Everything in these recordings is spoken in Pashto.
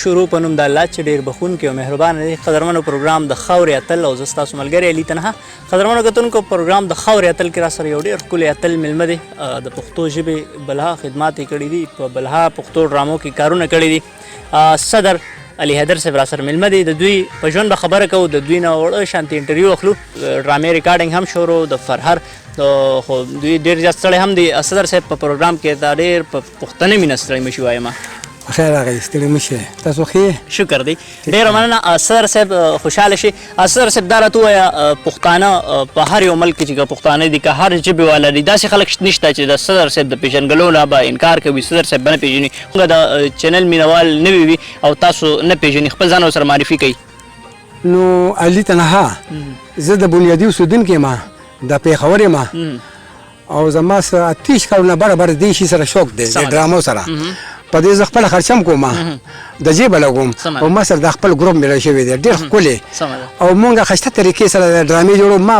شروع په نوم د الله چې ډېر بخونکی او مهربان دی. قدرمنو پروګرام د خاورې اتل او زه ستاسو ملګری علي تنها. قدرمنو کتونکو پروګرام د خاورې اتل کې راسره یو ډېر ښکلی اتل میلمه دی. د پښتو ژبې بلها خدمات یې کړي دي، په بلها پښتو ډرامو کې کارونه کړي دي. صدر علي حیدر صاحب راسره میلمه دی. د دوی په ژوند به خبره کوو، د دوی نه وړه شانتې انټرویو اخلو. ډرامې ریکارډینګ هم شروع د فرهر خو دوی ډېر زیات ستړی هم دی. صدر صاحب په پروګرام کې دا ډېر په پښتني مینه ستړی مه شي وایم. خیر راغی، ستړی مه شئ. تاسو ښه یې؟ شکر دی، ډېره مننه. صدر صاحب خوشحاله شي. صدر صاحب دا راته ووایه پښتانه په هر یو ملک کې چې که پښتانه دي که هر ژبې والا دي داسې خلک نشته چې د صدر صاحب د پېژنګلو نه به انکار کوي، صدر صاحب به نه پېژني. موږ د چینل مینوال نوي وي او تاسو نه پېژني، خپل ځان ورسره معرفي کوي. نو علي تنها، زه د بنیادي اوسېدونکی یم، د پېښور یم او زما سره 30 کلونه برابر دې شي سره شوق دی د ډرامو سره. په دې زه خپله خرچم کوم، د جیبه لګوم او ما سره د خپل ګروپ میله شوی دی ډېر ښکلی او مونږ ښایسته طریقې سره ډرامې جوړو. ما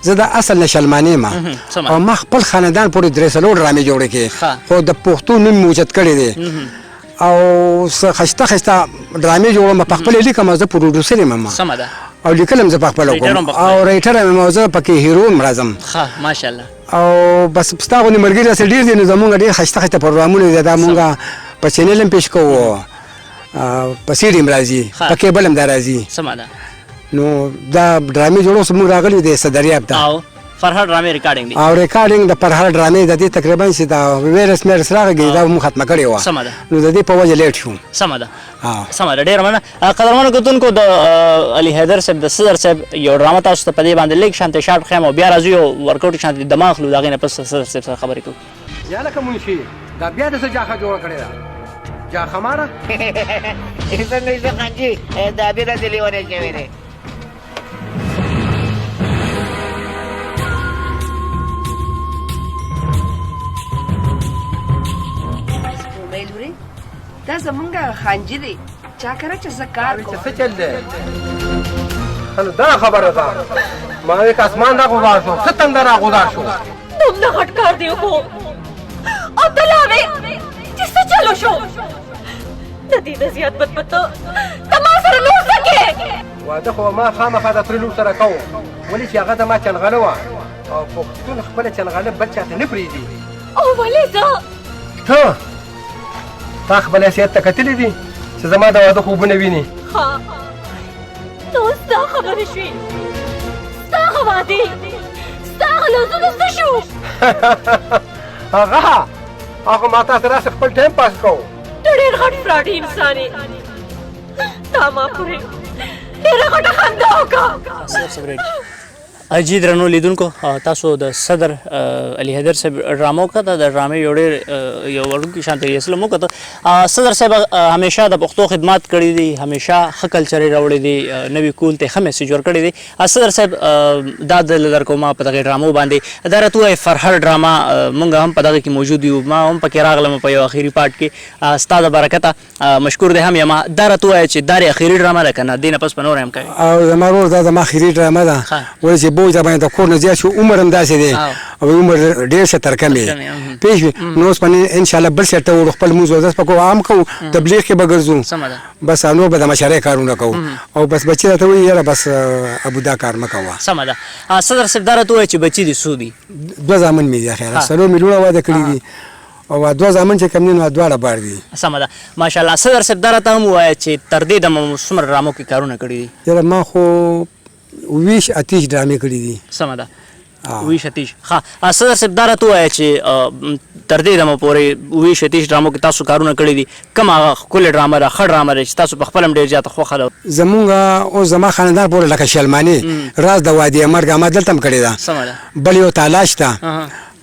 زه د اصل نه شلمانې یم او ما خپل خاندان پورې 300 ډرامې جوړې کړې، خو د پښتو نوم موجود کړی دی او ښایسته ښایسته ډرامې جوړوم. په خپله لیکم، زه پروډوسر یم او لیکل هم زه په خپله کوم او رایټر یم او زه پکې هیرو هم راځم. ماشاءالله. او بس ستا غوندې ملګري راسره ډېر دي، نو زمونږ ډېر ښایسته ښایسته پروګرامونه دي. دا مونږ په چینل هم پیش کوو، په سي ډي هم راځي، په کیبل هم دا راځي. نو دا ډرامې جوړو زموږ راغلي دی صدریاب ته فرهر ډرامې ریکارډینګ دی او ریکارډینګ د فرهر ډرامې د دې تقریبا چې دا ویرس میرس راغی دا مو ختمه کړې وه. نو د دې په وجه لیټ شو. سمه ده، سمه ده، ډېره مننه. قدرمنو کتونکو، د علي حیدر صاحب د صدر صاحب یو ډرامه تاسو ته په دې باندې لیک شانتې شارټ ښیم او بیا راځو یو ورکاوټ شانتې دماغ اخلو، د هغې نه پس صدر صاحب سره خبرې کوو. یا لکه منشي دا بیا د څه جاخه جوړه کړې ده، جاخه ماره څنګه چې خانجي دا بیا داسې لیونی شوی دی. دا زمونږ خانجي دی، چا کره چې زه کار کوم. څه چل دی؟ نو دا خبره ده، ما یک اسمان راغوځار شو، څه تندر راغوځار شو. دومره غټ کار دی وکړو او ته لا وې چې څه چلو شو. د دې نه زیات بد ته ما سره نور څه کې؟ واده خو ما خامخا د ترې لور سره کوم، ولې چې هغه د ما چنغله وه او پښتون خپله چنغله بل چاته نه پرېږدي. او ولې زه؟ ته تا خپل حیثیت ته کتلي دي چې زما د واده خوبونه ویني؟ ها، نو ستا خبرې شوې، ستا هغه وعدې، ستا هغه لوزونه څه شو؟ هغه ما تاسو راسه خپل ټایم پاس کوو. ته ډېر غټ فراډي انسان یې، تا ما پورې ډېره غټه خندا وکړه. اجي درنو لیدونکو، تاسو د صدر علي حیدر صاحب ډرامه وکړه، د ډرامې یو ډېر یو وړوکی شانته ریسلم وکړه. صدر صاحب همیشه د پښتو خدمات کړي دي، همیشه ښه کلچر یې راوړی دی، نوي کول ته ښه میسج ورکړی دی. صدر صاحب دا دله درکوم په دغې ډرامو باندې دا راته ووایه فرهر ډرامه مونږ هم په دغه کې موجود یو، ما هم پکې راغلم په یو اخري پارټ کې، ستا د برکته مشکور دی هم یم. دا راته ووایه چې دا اخري ډرامه ده که نه، دې نه پس په نور هم کوي؟ او زما ورور دا زما اخري ډرامه ده، ولې چې بوج باندې د کور نه زیات شو، عمر هم داسې دی او عمر ډېر ښه ترکم یې پوه شوې. نو اوس باندې انشاءالله بل سیټ ته وړو، خپل لمونځ ودس په کوو، عام کوو، تبلیغ کې به ګرځو، بس نور به د مشرۍ کارونه کوو او بس بچي راته وایي یاره بس ابو دا کار مه کوه. سمه ده. صدر صاحب دا راته ووایه چې بچي دې څو دي؟ 2 زامن مې دي، خیر 4 مې لوڼه واده کړي دي او 2 زامن چې کوم دي نو دواړه بار دي. سمه ده، ماشاءالله. صدر صاحب دا راته هم ووایه چې تر دې دمه څومره ډرامو کې کارونه کړي دي؟ یاره ما خو 20-28 ډرامې کړي دي. سمه ده، 20-28. ښه، صدر صاحب دا راته ووایه چې تر دې دمه پورې 20-28 ډرامو کې تاسو کارونه کړي دي، کومه هغه ښکلې ډرامه ده، ښه ډرامه ده چې تاسو په خپله هم ډېر زیاته خوښه ده؟ زمونږ اوس زما خاندان پورې لکه شلمانې، راز د وادي مرګ ما دلته هم کړې ده. سمه ده. بل یو تالاش ده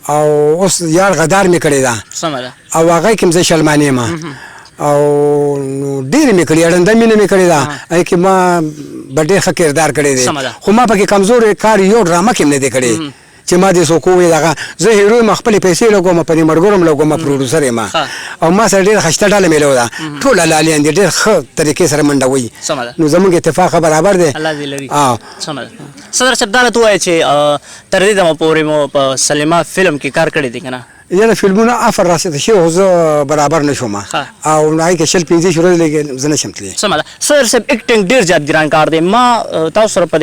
او اوس یار غدار مې کړې ده. سمه ده. او هغه کې هم زه شلمانې یم او ډېرې مې کړي، اړنده مینه مې کړې ده، هغې کې ما به ډېر ښه کردار کړی دی، خو ما پکې کمزور کار یو ډرامه کې هم نه دی کړی چې ما دې څوک ووایي دغه زه هیرو یم، خپلې پیسې لګوم، په دې ملګرو هم لګوم، پروډوسر یم او ما سره ډېره ښایسته ډله میلو ده، ټول حلالیان دي، ډېر ښه طریقې سره منډه وایي. نو زموږ اتفاق برابر دی. الله دې لري. صدر صاحب دا راته ووایه چې تر دې دمه پورې مو په سلیما فلم کې کار کړی دی که نه؟ یاره فلمونه افر راسته شي او زه برابر نشوم او نای کې شل 15 شروع لګي زنه شمتلی سمه ده صدر صاحب اکټینګ ډیر زیات ګران کار دی ما تاسو سره په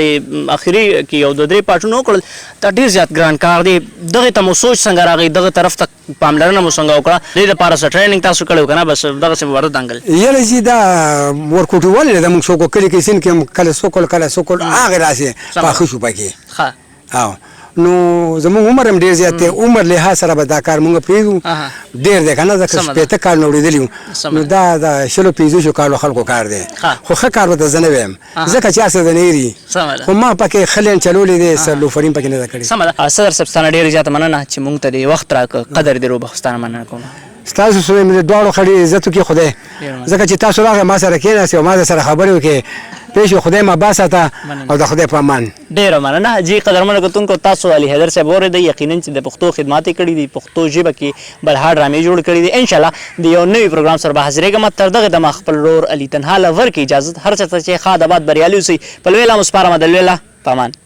اخري کې یو 2-3 پارټونه وکړل دا ډیر زیات ګران کار دی دغه ته مو سوچ څنګه راغی دغه طرف ته پاملرنه مو څنګه وکړه دې لپاره څه ټریننګ تاسو کړو کنه بس دغه څه ورته دنګل یاره چې دا ورکوټ ولې د موږ شو کو کلی کې سین کې کله سوکل کله سوکل هغه راسي په شو پکې ها او نو زموږ عمر هم ډیر زیات دی عمر له سره به دا کار مونږ پیږو ډیر دی کنه ځکه شپېته کال نو وړېدلی نو دا د شلو 15 کالو خلکو کار دی خو ښه کار به زه نه ویم ځکه چې هسې د نه یري خو ما پکې خلین چلولی دی سلوفرین پکې نه ده کړې سمه ده صدر صاحب ستانه ډېره زیاته مننه چې مونږ ته د وخت راکړه قدر دې روبه ستانه مننه کوم ستاسو سره مې دواړو خړې عزت وکړي خدای ځکه چې تاسو راغی ما سره کېناستې او ما سره خبرې وکړې پېښې خدای ما باساته او د خدای په امان ډېره مننه جی قدرمنو کتونکو تاسو علي حیدر صاحب اورېدئ یقینا چې د پښتو خدمات یې کړي دي پښتو ژبه کې بلها ډرامې جوړ کړي دي انشاءالله د یو نوي پروګرام سره به حاضرېږم تر دغه دمه خپل ورور علي تنها له ورکړي اجازت هر چېرته چې ښاد آباد بریالي اوسئ په لوی لا مو سپارمه د لوی لا په امان